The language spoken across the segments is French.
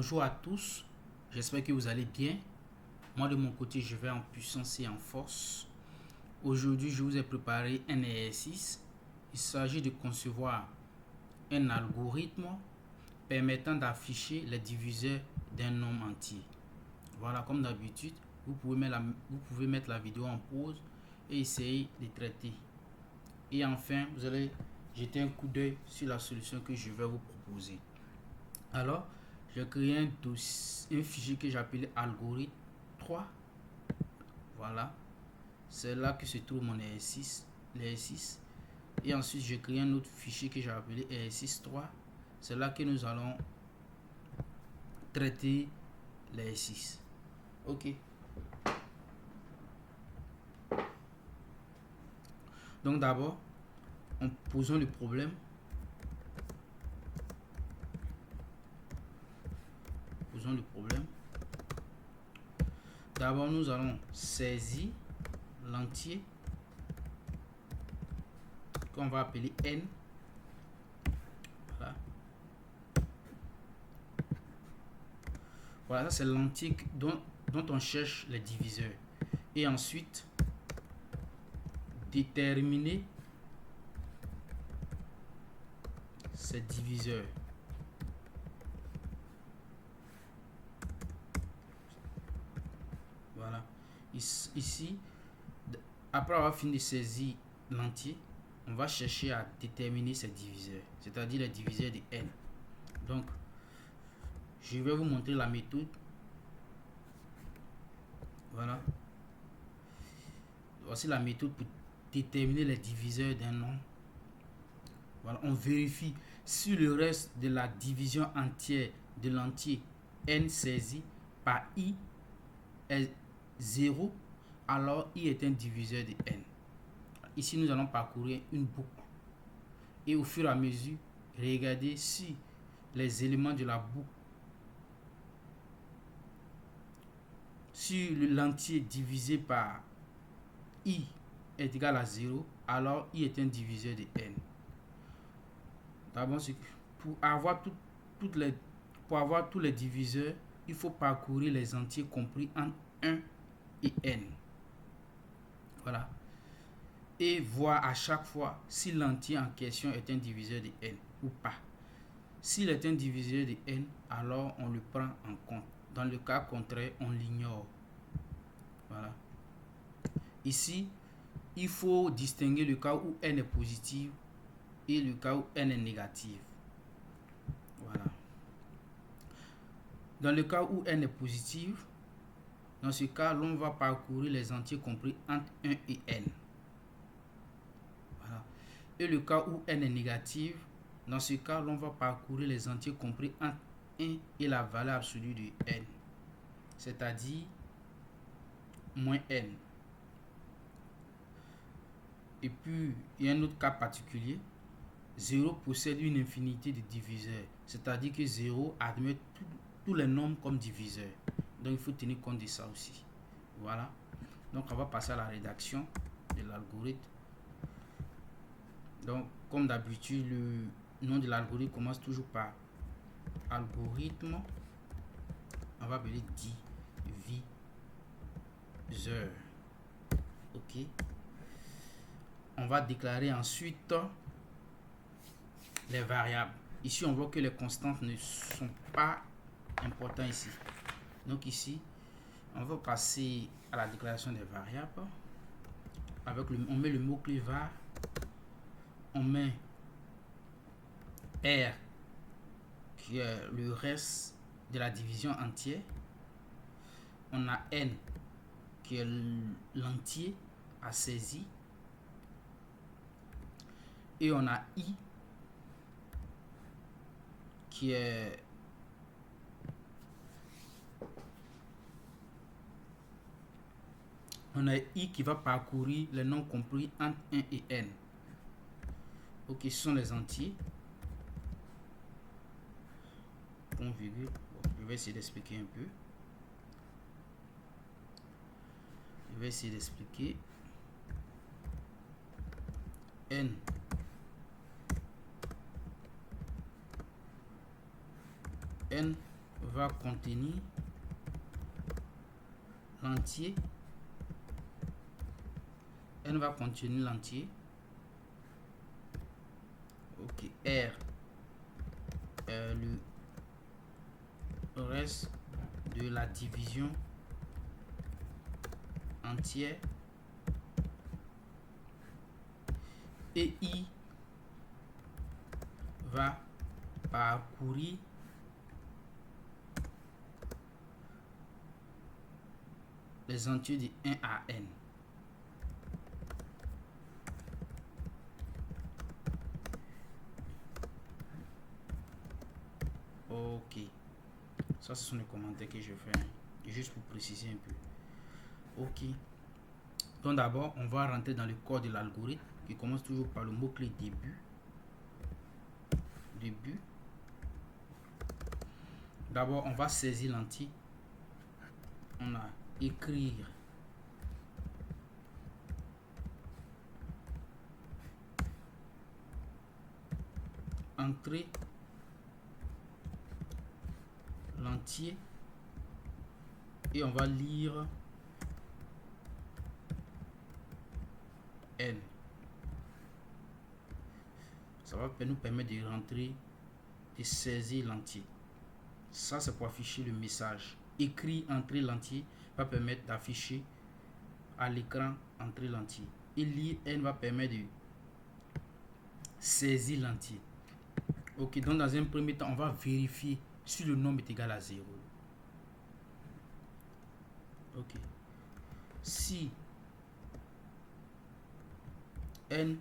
Bonjour à tous, j'espère que vous allez bien. Moi de mon côté, je vais en puissance et en force. Aujourd'hui, je vous ai préparé un exercice. Il s'agit de concevoir un algorithme permettant d'afficher les diviseurs d'un nombre entier. Voilà, comme d'habitude, vous pouvez mettre la vidéo en pause et essayer de traiter. Et enfin, vous allez jeter un coup d'œil sur la solution que je vais vous proposer. Alors, j'ai créé un fichier que j'ai appelé algorithme 3. Voilà, c'est là que se trouve mon l'exercice. Et ensuite, j'ai créé un autre fichier que j'ai appelé exercice 3. C'est là que nous allons traiter l'exercice. Ok. Donc d'abord, en posant le problème. D'abord, nous allons saisir l'entier qu'on va appeler n. Voilà. Voilà, ça c'est l'entier dont on cherche les diviseurs. Et ensuite, déterminer ces diviseurs. Voilà. Ici, après avoir fini de saisir l'entier, on va chercher à déterminer ces diviseurs, c'est-à-dire les diviseurs de n. Donc, je vais vous montrer la méthode. Voilà. Voici la méthode pour déterminer les diviseurs d'un nombre. Voilà, on vérifie si le reste de la division entière de l'entier n saisi par i est 0, alors i est un diviseur de n. Ici, nous allons parcourir une boucle et au fur et à mesure, regardez si les éléments de la boucle, si l'entier divisé par i est égal à 0, alors i est un diviseur de n. D'abord, pour avoir tous les diviseurs, il faut parcourir les entiers compris entre 1 et n. Voilà. Et voir à chaque fois si l'entier en question est un diviseur de n ou pas. S'il est un diviseur de n, alors on le prend en compte. Dans le cas contraire, on l'ignore. Voilà. Ici, il faut distinguer le cas où n est positif et le cas où n est négatif. Voilà. Dans le cas où n est positif, dans ce cas, l'on va parcourir les entiers compris entre 1 et n. Voilà. Et le cas où n est négatif, dans ce cas, l'on va parcourir les entiers compris entre 1 et la valeur absolue de n, c'est-à-dire moins n. Et puis, il y a un autre cas particulier. 0 possède une infinité de diviseurs, c'est-à-dire que 0 admet tous les nombres comme diviseurs. Donc, il faut tenir compte de ça aussi. Voilà. Donc, on va passer à la rédaction de l'algorithme. Donc, comme d'habitude, le nom de l'algorithme commence toujours par algorithme. On va appeler diviseur. Ok. On va déclarer ensuite les variables. Ici, on voit que les constantes ne sont pas importantes ici. Donc ici, on va passer à la déclaration des variables. On met le mot-clé var. On met R, qui est le reste de la division entière. On a N, qui est l'entier à saisir. Et on a I, qui est I qui va parcourir les nombres compris entre 1 et n. Ok, ce sont les entiers. Point virgule. Bon, je vais essayer d'expliquer un peu. N va contenir l'entier. N va contenir l'entier. Ok, R le reste de la division entière. Et I va parcourir les entiers de 1 à N. Ok, ça ce sont les commentaires que je fais, hein, juste pour préciser un peu. Ok, donc d'abord on va rentrer dans le code de l'algorithme qui commence toujours par le mot-clé début. D'abord on va saisir l'entier. On a écrire entrer l'entier et on va lire N. Ça va nous permettre de rentrer, de saisir l'entier. Ça c'est pour afficher le message. Écrit entrer l'entier va permettre d'afficher à l'écran entrer l'entier. Et lire N va permettre de saisir l'entier. Ok, donc dans un premier temps, on va vérifier si le nombre est égal à 0. Ok. Si N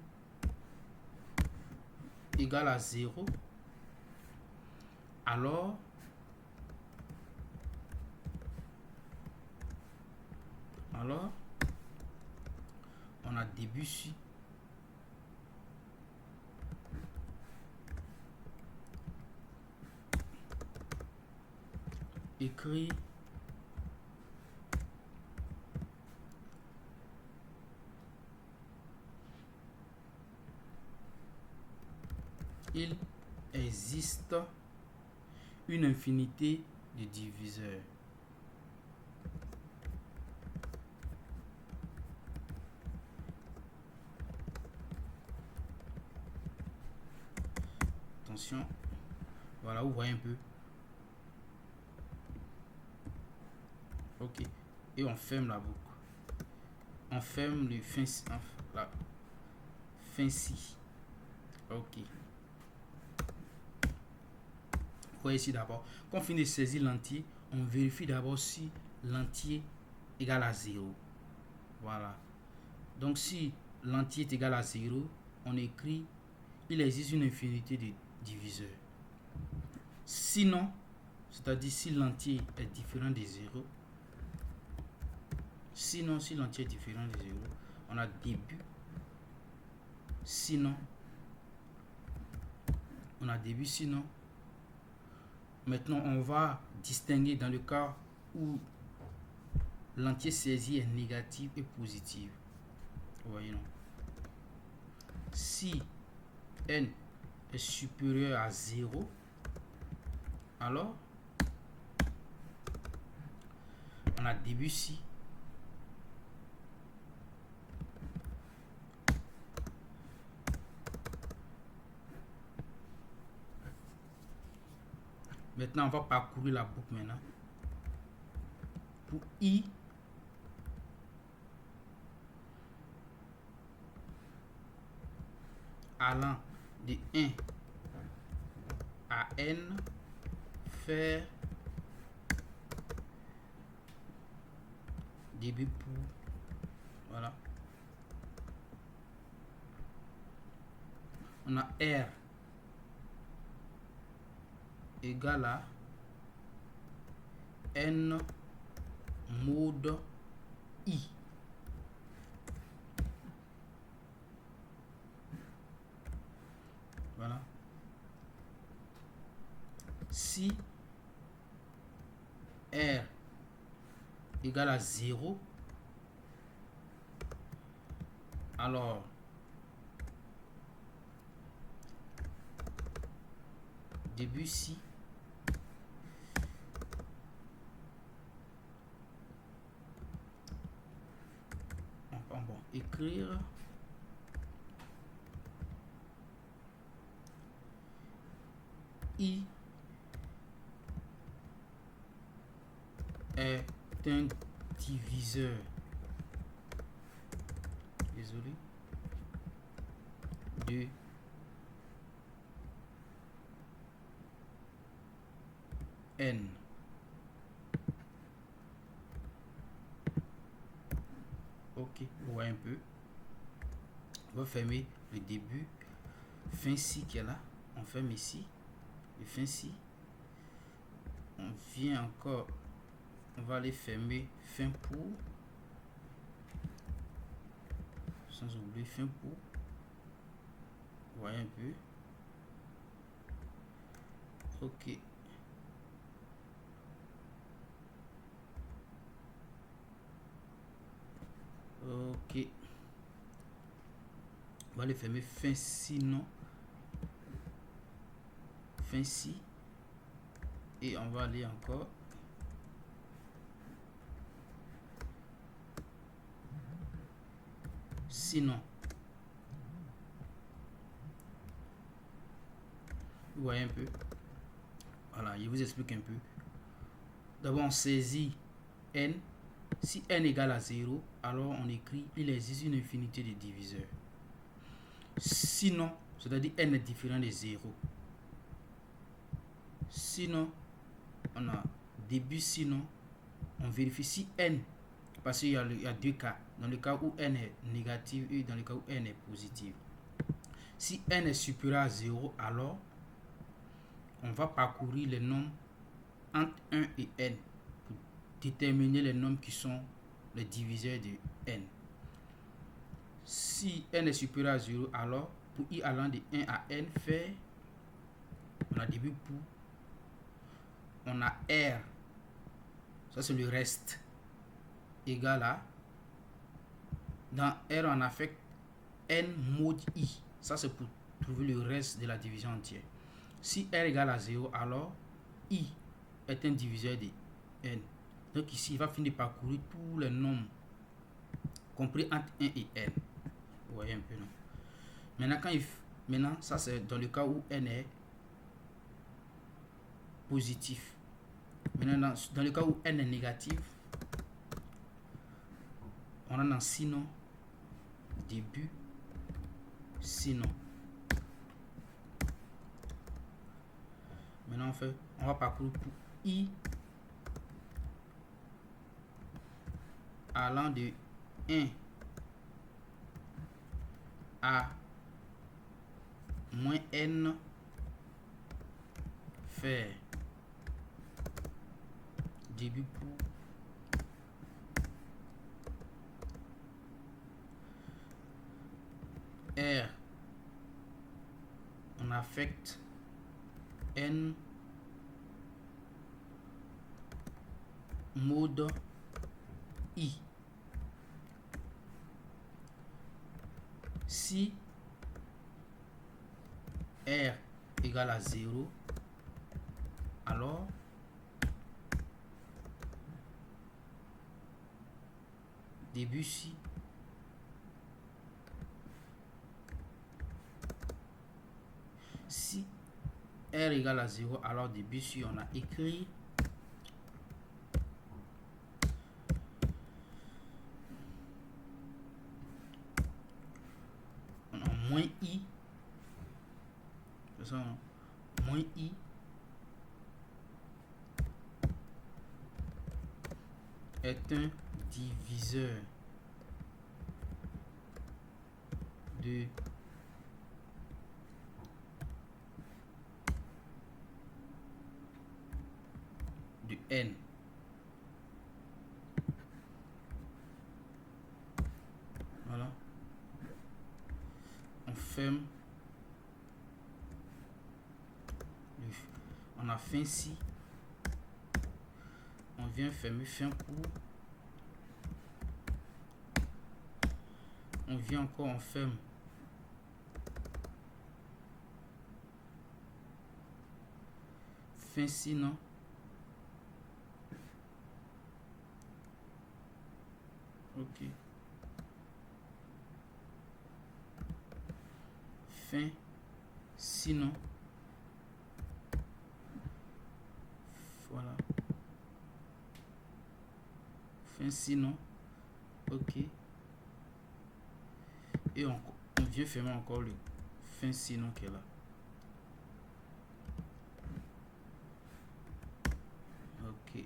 égale à 0, alors on a Debussy écrit il existe une infinité de diviseurs. Attention, voilà, vous voyez un peu. Ok, et on ferme la boucle. On ferme le fin, la fin ci. Ok. Vous voyez ici d'abord, quand on finit de saisir l'entier, on vérifie d'abord si l'entier égale à 0. Voilà. Donc si l'entier est égal à 0, on écrit il existe une infinité de diviseurs. Sinon, c'est-à-dire si l'entier est différent de 0, sinon si l'entier est différent de 0, on a début, sinon, on a début, sinon. Maintenant, on va distinguer dans le cas où l'entier saisi est négatif et positif. Vous voyez, non? Si N est supérieur à 0, alors on a Debussy maintenant on va parcourir la boucle maintenant pour I allant de 1 à N faire début pour voilà. On a R égale à N mode I. Voilà. Si R égale à 0, alors Debussy écrire I est un diviseur, désolé, de n. Ok, on voit un peu. On va fermer le début, fin ci qui est là. On ferme ici, le fin ci. On vient encore, on va aller fermer fin pour, sans oublier fin pour. Vous voyez un peu. Ok. Ok. On va les fermer fin ci, non. Fin ci. Et on va aller encore. Sinon. Vous voyez un peu. Voilà, je vous explique un peu. D'abord, on saisit n. Si n égale à 0, alors on écrit il existe une infinité de diviseurs. Sinon, c'est-à-dire n est différent de 0. Sinon, on a début sinon, on vérifie si n, parce qu'il y a deux cas, dans le cas où n est négatif et dans le cas où n est positif. Si n est supérieur à 0, alors on va parcourir les nombres entre 1 et n pour déterminer les nombres qui sont les diviseurs de n. Si n est supérieur à 0, alors pour i allant de 1 à n, fait, on a début pour, on a r, ça c'est le reste, égal à, dans r on affecte n mod i, ça c'est pour trouver le reste de la division entière. Si r égale à 0, alors i est un diviseur de n. Donc ici, il va finir par parcourir tous les nombres compris entre 1 et n. Vous voyez un peu, non? Maintenant, ça c'est dans le cas où n est positif. Maintenant, dans le cas où n est négatif, on a dans sinon, début, sinon. Maintenant, on va parcourir pour i allant de 1 à moins n, faire début pour r, on affecte n mod i. Si r égale à 0, alors début ci si r égale à 0, alors début ci on a écrit on a moins i, c'est ça, moins i est un diviseur de n. Voilà. On ferme. On a fin ci. On vient fermer fin pour. On vient encore, on ferme. Fin ci, non? Ok. fin sinon. Voilà. Fin sinon. Ok. Et on vient fermer encore le fin sinon qui est là. Ok.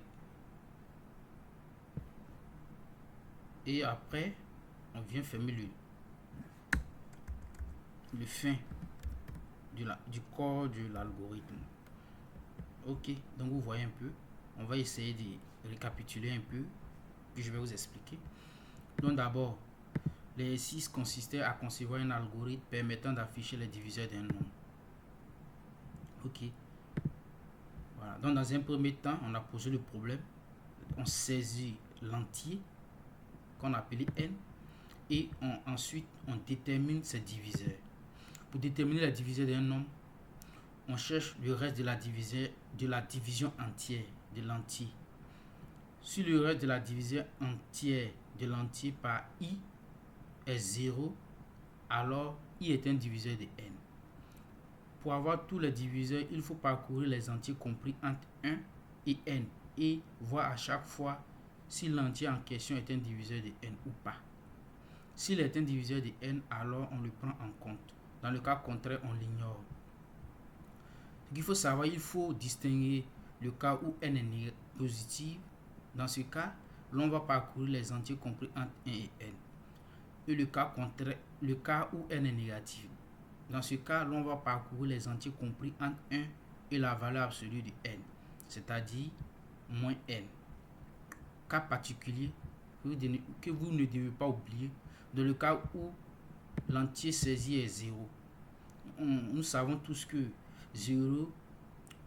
Et après, on vient fermer le fin du corps de l'algorithme. Ok, donc vous voyez un peu. On va essayer de récapituler un peu, puis je vais vous expliquer. Donc d'abord, l'exercice consistait à concevoir un algorithme permettant d'afficher les diviseurs d'un nombre. Ok. Voilà. Donc dans un premier temps, on a posé le problème. On saisit l'entier qu'on appelait n et ensuite on détermine ses diviseurs. Pour déterminer les diviseurs d'un nombre, on cherche le reste de la division entière de l'entier. Si le reste de la division entière de l'entier par i est 0, alors i est un diviseur de n. Pour avoir tous les diviseurs, il faut parcourir les entiers compris entre 1 et n et voir à chaque fois si l'entier en question est un diviseur de n ou pas. S'il est un diviseur de n, alors on le prend en compte. Dans le cas contraire, on l'ignore. Il faut savoir, il faut distinguer le cas où n est positif. Dans ce cas, l'on va parcourir les entiers compris entre 1 et n. Et le cas contraire, le cas où n est négatif. Dans ce cas, l'on va parcourir les entiers compris entre 1 et la valeur absolue de n, c'est-à-dire moins n. Cas particulier que vous ne devez pas oublier, dans le cas où l'entier saisi est 0. Nous savons tous que 0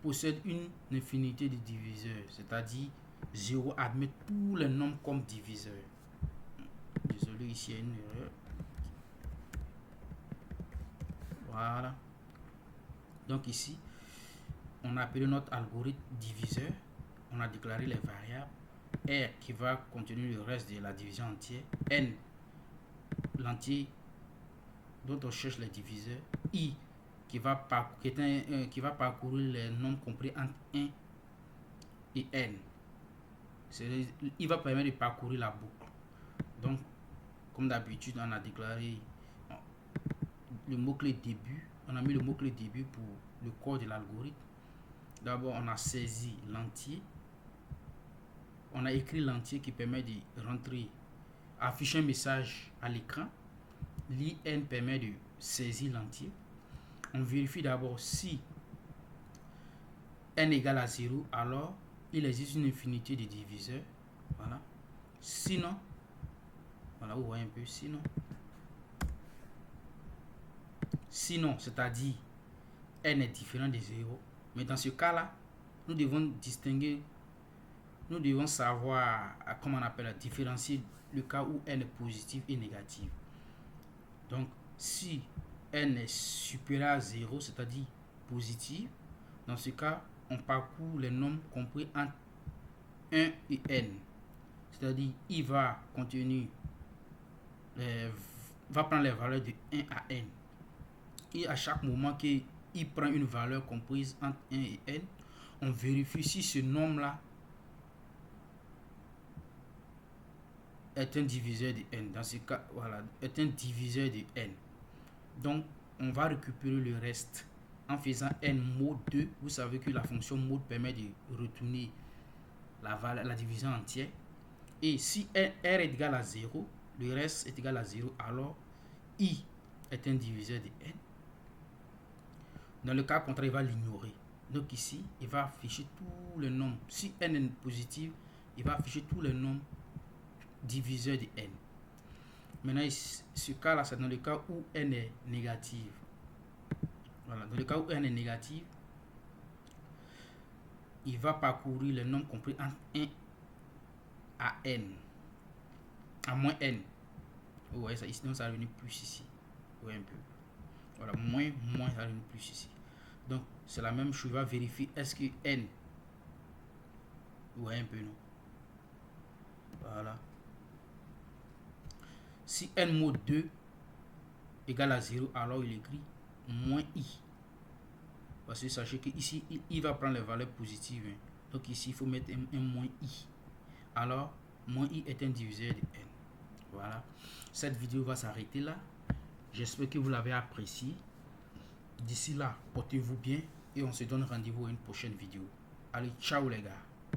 possède une infinité de diviseurs, c'est-à-dire 0 admet tous les nombres comme diviseurs. Désolé, ici il y a une erreur. Voilà. Donc ici, on a appelé notre algorithme diviseur. On a déclaré les variables. R qui va contenir le reste de la division entière. N, l'entier dont on cherche les diviseurs. I qui va parcourir les nombres compris entre 1 et n. Il va permettre de parcourir la boucle. Donc, comme d'habitude, on a déclaré le mot-clé début. On a mis le mot-clé début pour le corps de l'algorithme. D'abord, on a saisi l'entier. On a écrit l'entier qui permet de rentrer, afficher un message à l'écran. L'IN permet de saisir l'entier. On vérifie d'abord si n égale à 0, alors il existe une infinité de diviseurs. Voilà. Sinon, voilà, vous voyez un peu, sinon, c'est-à-dire n est différent de 0. Mais dans ce cas-là, nous devons distinguer, nous devons savoir, comment on appelle, différencier le cas où n est positif et négatif. Donc, si n est supérieur à 0, c'est-à-dire positif, dans ce cas, on parcourt les nombres compris entre 1 et n. C'est-à-dire, il va contenir, va prendre les valeurs de 1 à n. Et à chaque moment qu'il prend une valeur comprise entre 1 et n, on vérifie si ce nombre-là est un diviseur de n. Dans ce cas, voilà, est un diviseur de n. Donc, on va récupérer le reste en faisant n mod 2. Vous savez que la fonction mod permet de retourner la division entière. Et si r est égal à 0, le reste est égal à 0, alors i est un diviseur de n. Dans le cas contraire, il va l'ignorer. Donc ici, il va afficher tous les nombres. Si n est positif, il va afficher tous les nombres diviseurs de n. Maintenant, ce cas-là, c'est dans le cas où n est négatif. Voilà, dans le cas où n est négatif, il va parcourir les nombres compris entre 1 à n, à moins n. Vous voyez ça ici, donc ça va venir plus ici. Vous voyez un peu. Voilà, moins, ça va venir plus ici. Donc, c'est la même chose, il va vérifier est-ce que n. Vous voyez un peu, non? Voilà. Si n mod 2 égale à 0, alors il écrit moins i. Parce que sachez que ici, i va prendre les valeurs positives. Hein. Donc ici, il faut mettre un moins i. Alors, moins i est un diviseur de n. Voilà. Cette vidéo va s'arrêter là. J'espère que vous l'avez apprécié. D'ici là, portez-vous bien et on se donne rendez-vous à une prochaine vidéo. Allez, ciao les gars.